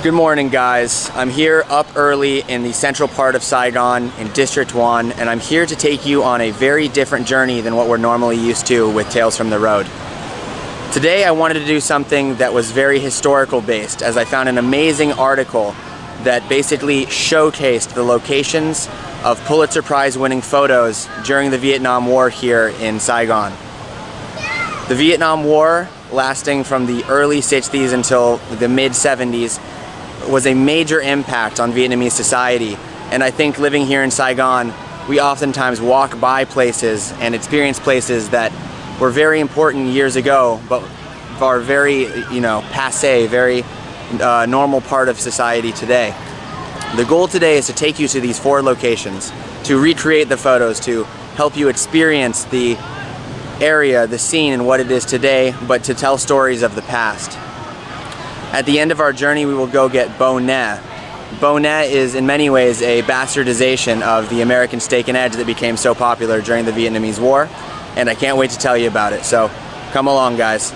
Good morning, guys. I'm here up early in the central part of Saigon in District 1, and I'm here to take you on a very different journey than what we're normally used to with Tales from the Road. Today I wanted to do something that was very historical based, as I found an amazing article that basically showcased the locations of Pulitzer Prize winning photos during the Vietnam War here in Saigon. The Vietnam War, lasting from the early 60s until the mid 70s, was a major impact on Vietnamese society, and I think living here in Saigon, we oftentimes walk by places and experience places that were very important years ago, but are very, passé, very normal part of society today. The goal today is to take you to these 4 locations, to recreate the photos, to help you experience the area, the scene, and what it is today, but to tell stories of the past. At the end of our journey, we will go get Bo Ne. Bo Ne is in many ways a bastardization of the American steak and edge that became so popular during the Vietnamese War, and I can't wait to tell you about it, so come along, guys.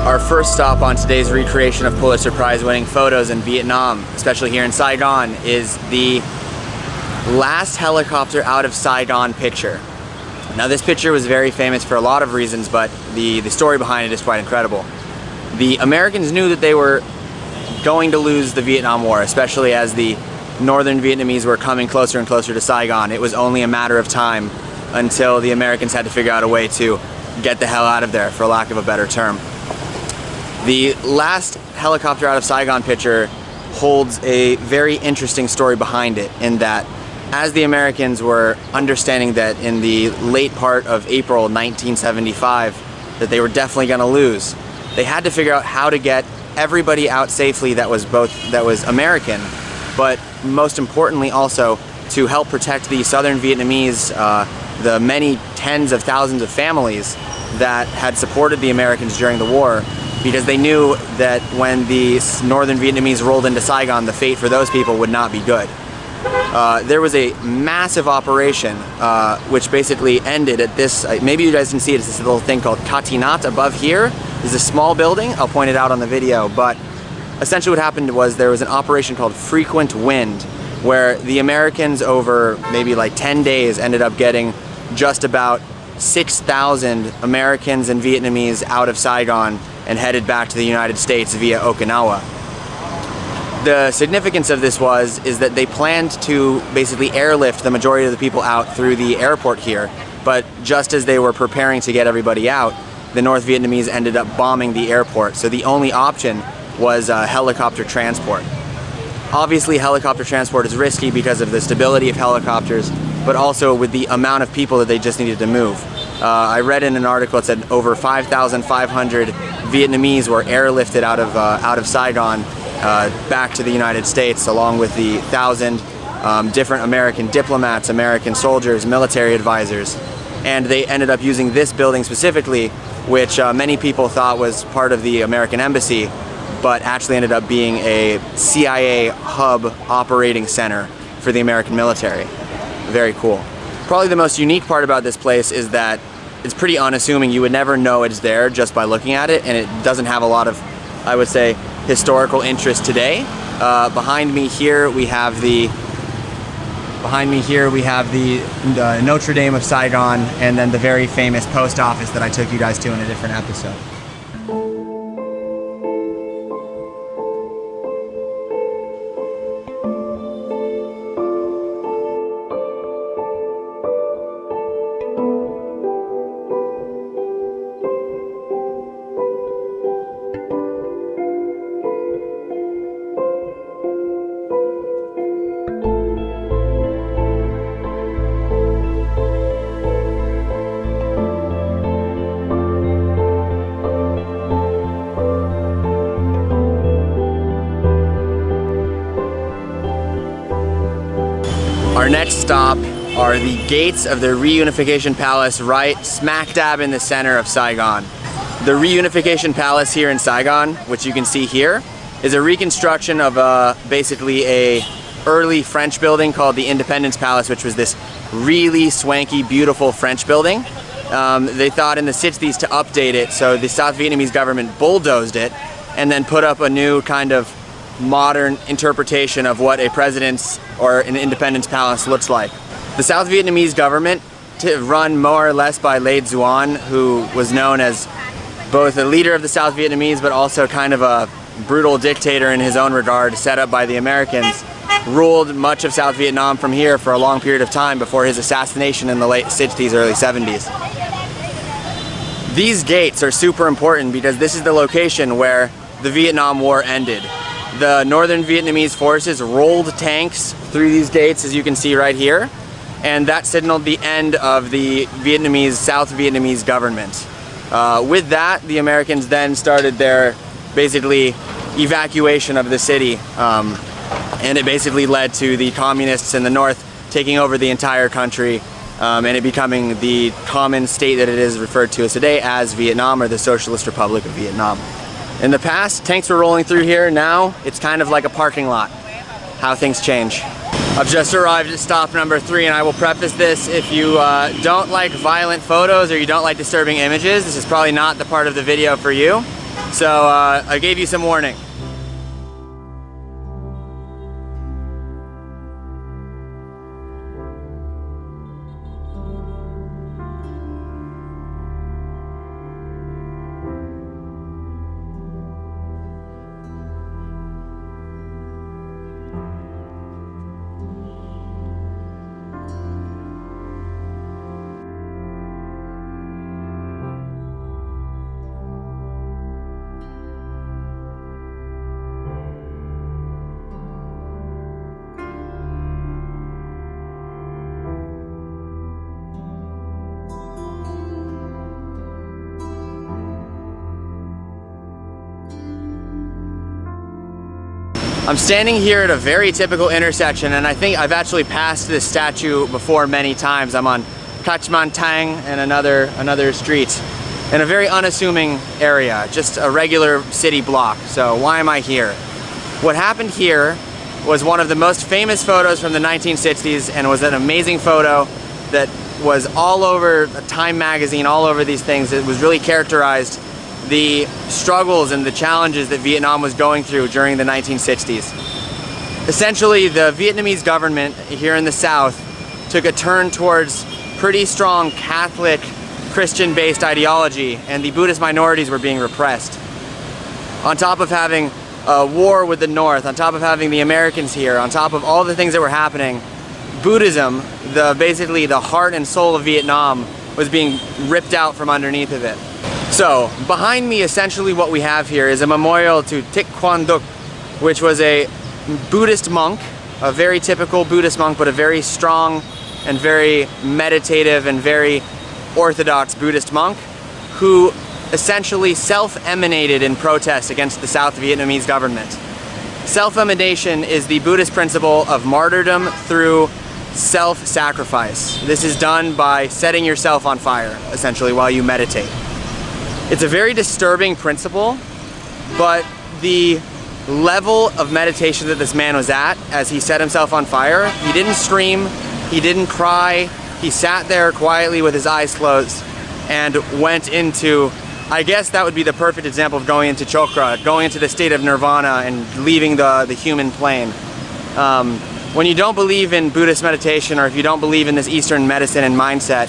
Our first stop on today's recreation of Pulitzer Prize winning photos in Vietnam, especially here in Saigon, is the last helicopter out of Saigon picture. Now, this picture was very famous for a lot of reasons, but the story behind it is quite incredible. The Americans knew that they were going to lose the Vietnam War, especially as the northern Vietnamese were coming closer and closer to Saigon. It was only a matter of time until the Americans had to figure out a way to get the hell out of there, for lack of a better term. The last helicopter out of Saigon picture holds a very interesting story behind it, in that as the Americans were understanding that in the late part of April 1975 that they were definitely going to lose, they had to figure out how to get everybody out safely that was American, but most importantly also to help protect the southern Vietnamese, the many tens of thousands of families that had supported the Americans during the war, because they knew that when the northern Vietnamese rolled into Saigon, the fate for those people would not be good. There was a massive operation which basically ended at this, maybe you guys can see it, it's this little thing called Katinat above here. There's a small building, I'll point it out on the video, but essentially what happened was there was an operation called Frequent Wind, where the Americans over maybe like 10 days ended up getting just about 6,000 Americans and Vietnamese out of Saigon and headed back to the United States via Okinawa. The significance of this is that they planned to basically airlift the majority of the people out through the airport here, but just as they were preparing to get everybody out, the North Vietnamese ended up bombing the airport, so the only option was helicopter transport. Obviously, helicopter transport is risky because of the stability of helicopters, but also with the amount of people that they just needed to move. I read in an article it said over 5,500 Vietnamese were airlifted out of Saigon back to the United States, along with the 1,000 different American diplomats, American soldiers, military advisors. And they ended up using this building specifically, which many people thought was part of the American embassy, but actually ended up being a CIA hub operating center for the American military. Very cool. Probably the most unique part about this place is that it's pretty unassuming. You would never know it's there just by looking at it, and it doesn't have a lot of, I would say, historical interest today. Behind me here we have the Notre Dame of Saigon, and then the very famous post office that I took you guys to in a different episode. next stop are the gates of the Reunification Palace right smack dab in the center of Saigon. The Reunification Palace here in Saigon, which you can see here, is a reconstruction of basically a early French building called the Independence Palace, which was this really swanky, beautiful French building. They thought in the 60s to update it, so the South Vietnamese government bulldozed it and then put up a new kind of modern interpretation of what a president's or an Independence Palace looks like. The South Vietnamese government, run more or less by Le Duan, who was known as both a leader of the South Vietnamese but also kind of a brutal dictator in his own regard, set up by the Americans, ruled much of South Vietnam from here for a long period of time before his assassination in the late 60s, early 70s. These gates are super important because this is the location where the Vietnam War ended. The Northern Vietnamese forces rolled tanks through these gates, as you can see right here, and that signaled the end of the South Vietnamese government. With that, the Americans then started their basically evacuation of the city, and it basically led to the communists in the north taking over the entire country, and it becoming the common state that it is referred to as today as Vietnam, or the Socialist Republic of Vietnam. In the past, tanks were rolling through here. Now, it's kind of like a parking lot. How things change. I've just arrived at stop number 3, and I will preface this: if you don't like violent photos or you don't like disturbing images, this is probably not the part of the video for you. So I gave you some warning. I'm standing here at a very typical intersection, and I think I've actually passed this statue before many times. I'm on Kach Man Tang and another street in a very unassuming area, just a regular city block. So why am I here? What happened here was one of the most famous photos from the 1960s, and was an amazing photo that was all over Time magazine, all over these things. It was really characterized the struggles and the challenges that Vietnam was going through during the 1960s. Essentially, the Vietnamese government here in the South took a turn towards pretty strong Catholic, Christian-based ideology, and the Buddhist minorities were being repressed. On top of having a war with the North, on top of having the Americans here, on top of all the things that were happening, Buddhism, basically the heart and soul of Vietnam, was being ripped out from underneath of it. So, behind me, essentially what we have here is a memorial to Thich Quang Duc, which was a Buddhist monk, a very typical Buddhist monk, but a very strong and very meditative and very orthodox Buddhist monk, who essentially self-emanated in protest against the South Vietnamese government. Self-emanation is the Buddhist principle of martyrdom through self-sacrifice. This is done by setting yourself on fire, essentially, while you meditate. It's a very disturbing principle, but the level of meditation that this man was at as he set himself on fire, he didn't scream, he didn't cry, he sat there quietly with his eyes closed and went into, I guess that would be the perfect example of going into chokra, going into the state of nirvana and leaving the human plane. When you don't believe in Buddhist meditation, or if you don't believe in this Eastern medicine and mindset,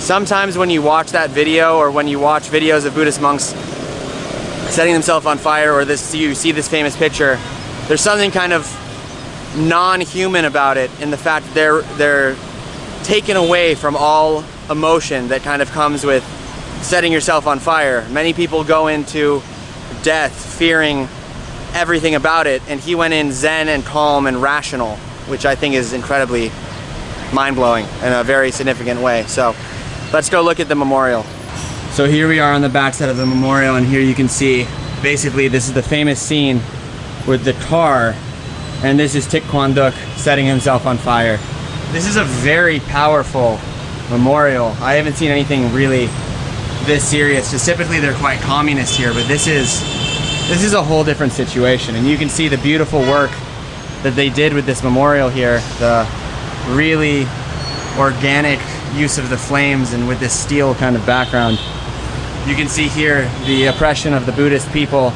sometimes when you watch that video, or when you watch videos of Buddhist monks setting themselves on fire, or you see this famous picture, there's something kind of non-human about it, in the fact that they're taken away from all emotion that kind of comes with setting yourself on fire. Many people go into death fearing everything about it, and he went in zen and calm and rational, which I think is incredibly mind-blowing in a very significant way. So let's go look at the memorial. So here we are on the backside of the memorial, and here you can see, basically this is the famous scene with the car, and this is Thich Quang Duc setting himself on fire. this is a very powerful memorial. I haven't seen anything really this serious. Just typically they're quite communist here, but this is a whole different situation. And you can see the beautiful work that they did with this memorial here, the really organic use of the flames and with this steel kind of background. You can see here the oppression of the Buddhist people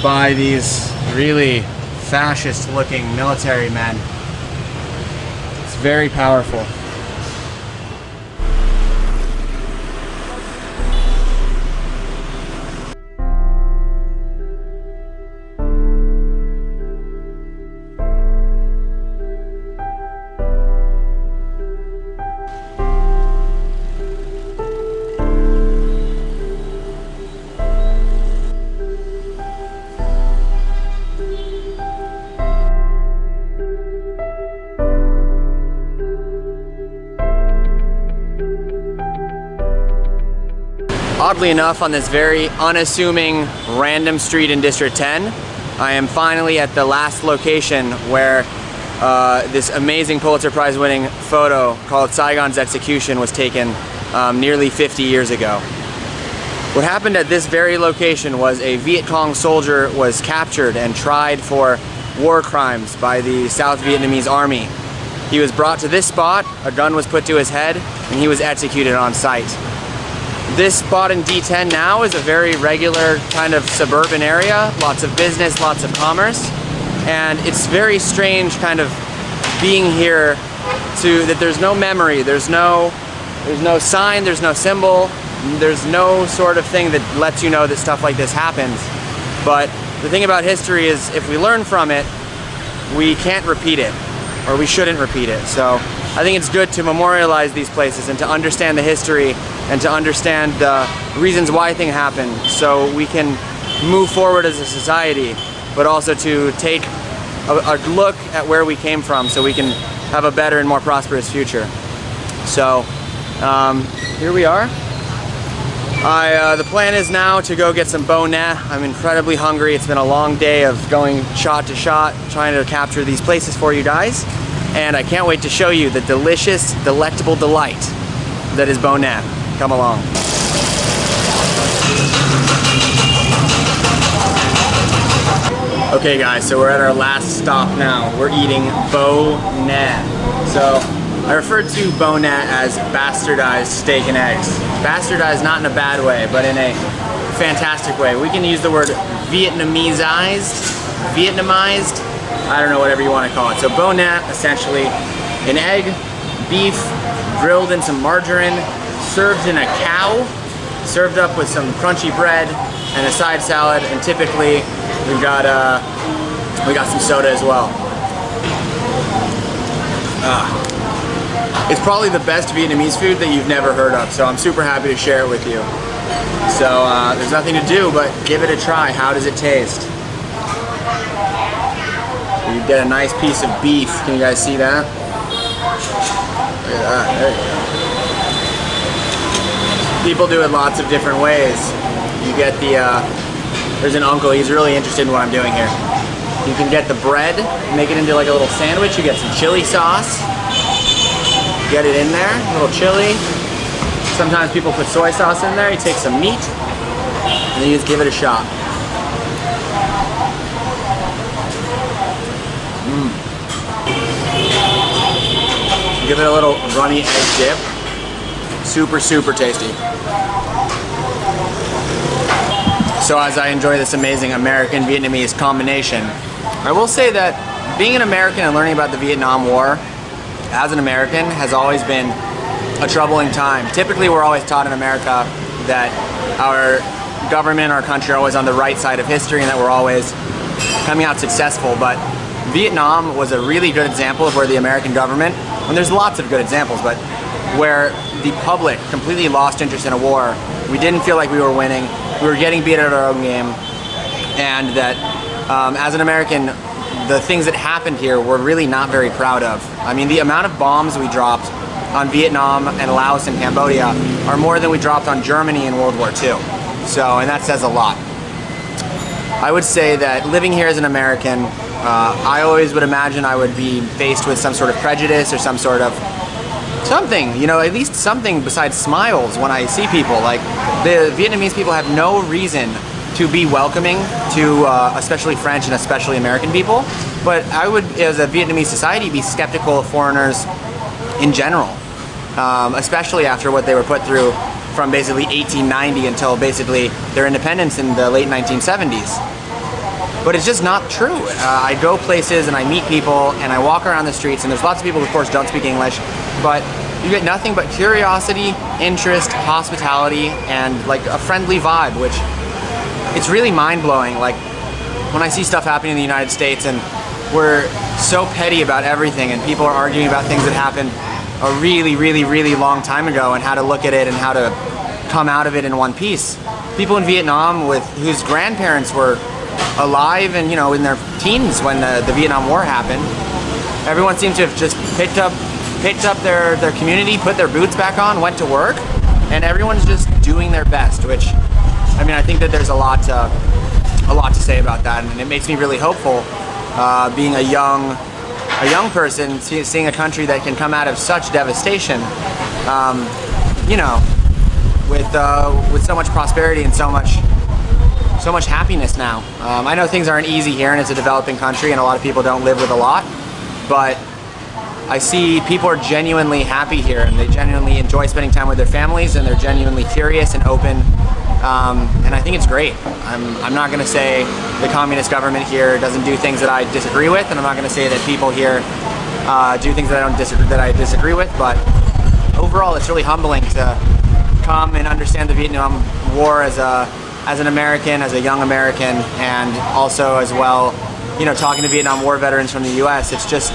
by these really fascist looking military men. It's very powerful. Oddly enough, on this very unassuming random street in District 10, I am finally at the last location where this amazing Pulitzer Prize winning photo called Saigon's Execution was taken nearly 50 years ago. What happened at this very location was a Viet Cong soldier was captured and tried for war crimes by the South Vietnamese army. He was brought to this spot, a gun was put to his head, and he was executed on sight. This spot in D10 now is a very regular kind of suburban area, lots of business, lots of commerce, and it's very strange kind of being here that there's no memory, there's no sign, there's no symbol, there's no sort of thing that lets you know that stuff like this happens. But the thing about history is if we learn from it, we can't repeat it, or we shouldn't repeat it. So I think it's good to memorialize these places and to understand the history and to understand the reasons why things happen so we can move forward as a society, but also to take a look at where we came from so we can have a better and more prosperous future. So here we are. The plan is now to go get some bo net. I'm incredibly hungry. It's been a long day of going shot to shot, trying to capture these places for you guys. And I can't wait to show you the delicious, delectable delight that is bo net. Come along. Okay guys, so we're at our last stop now. We're eating bo net. So I referred to bo net as bastardized steak and eggs. Bastardized not in a bad way, but in a fantastic way. We can use the word Vietnamized, I don't know, whatever you want to call it. So bo net, essentially an egg, beef, grilled in some margarine, served in a cow, served up with some crunchy bread and a side salad, and typically we got some soda as well. It's probably the best Vietnamese food that you've never heard of, so I'm super happy to share it with you. So there's nothing to do but give it a try. How does it taste? You get a nice piece of beef. Can you guys see that? Look at that. There you go. People do it lots of different ways. You get there's an uncle, he's really interested in what I'm doing here. You can get the bread, make it into like a little sandwich. You get some chili sauce. Get it in there, a little chili. Sometimes people put soy sauce in there. You take some meat, and then you just give it a shot. Give it a little runny egg dip. Super, super tasty. So as I enjoy this amazing American-Vietnamese combination, I will say that being an American and learning about the Vietnam War as an American has always been a troubling time. Typically we're always taught in America that our government, our country are always on the right side of history and that we're always coming out successful, but Vietnam was a really good example of where the American government, and there's lots of good examples, but where the public completely lost interest in a war. We didn't feel like we were winning. We were getting beat at our own game, and that as an American, the things that happened here we're really not very proud of. I mean, the amount of bombs we dropped on Vietnam and Laos and Cambodia are more than we dropped on Germany in World War II. So, and that says a lot. I would say that living here as an American, I always would imagine I would be faced with some sort of prejudice or some sort of something, you know, at least something besides smiles when I see people. Like, the Vietnamese people have no reason to be welcoming to especially French and especially American people. But I would, as a Vietnamese society, be skeptical of foreigners in general, especially after what they were put through from basically 1890 until basically their independence in the late 1970s. But it's just not true. I go places and I meet people and I walk around the streets, and there's lots of people who, of course, don't speak English, but you get nothing but curiosity, interest, hospitality, and like a friendly vibe, which it's really mind-blowing. Like, when I see stuff happening in the United States and we're so petty about everything and people are arguing about things that happened a really, really, really long time ago and how to look at it and how to come out of it in one piece. People in Vietnam whose grandparents were alive and, you know, in their teens when the Vietnam War happened, everyone seems to have just picked up their community, put their boots back on, went to work, and everyone's just doing their best, which, I mean, I think that there's a lot to say about that, and it makes me really hopeful, being a young person, seeing a country that can come out of such devastation, you know, with so much prosperity and so much happiness now. I know things aren't easy here, and it's a developing country, and a lot of people don't live with a lot, but I see people are genuinely happy here, and they genuinely enjoy spending time with their families, and they're genuinely curious and open, and I think it's great. I'm not going to say the communist government here doesn't do things that I disagree with, and I'm not going to say that people here do things that I disagree with, but overall it's really humbling to come and understand the Vietnam War as an American, as a young American, and also as well, you know, talking to Vietnam War veterans from the U.S. It's just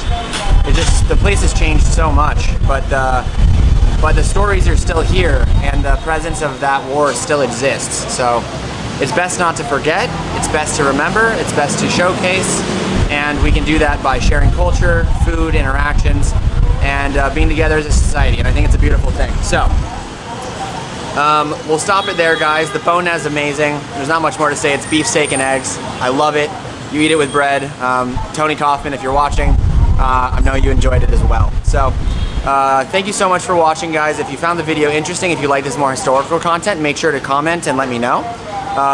the place has changed so much, but the stories are still here, and the presence of that war still exists. So it's best not to forget, it's best to remember, it's best to showcase, and we can do that by sharing culture, food, interactions, and being together as a society, and I think it's a beautiful thing. So we'll stop it there, guys. The pho is amazing. There's not much more to say. It's beef, steak, and eggs. I love it. You eat it with bread. Tony Kaufman, if you're watching, I know you enjoyed it as well. So thank you so much for watching, guys. If you found the video interesting, if you like this more historical content, make sure to comment and let me know.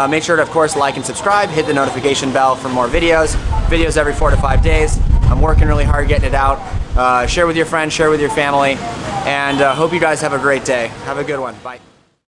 Make sure to, of course, like and subscribe. Hit the notification bell for more videos. Videos every 4 to 5 days. I'm working really hard getting it out. Share with your friends, share with your family, and hope you guys have a great day. Have a good one. Bye.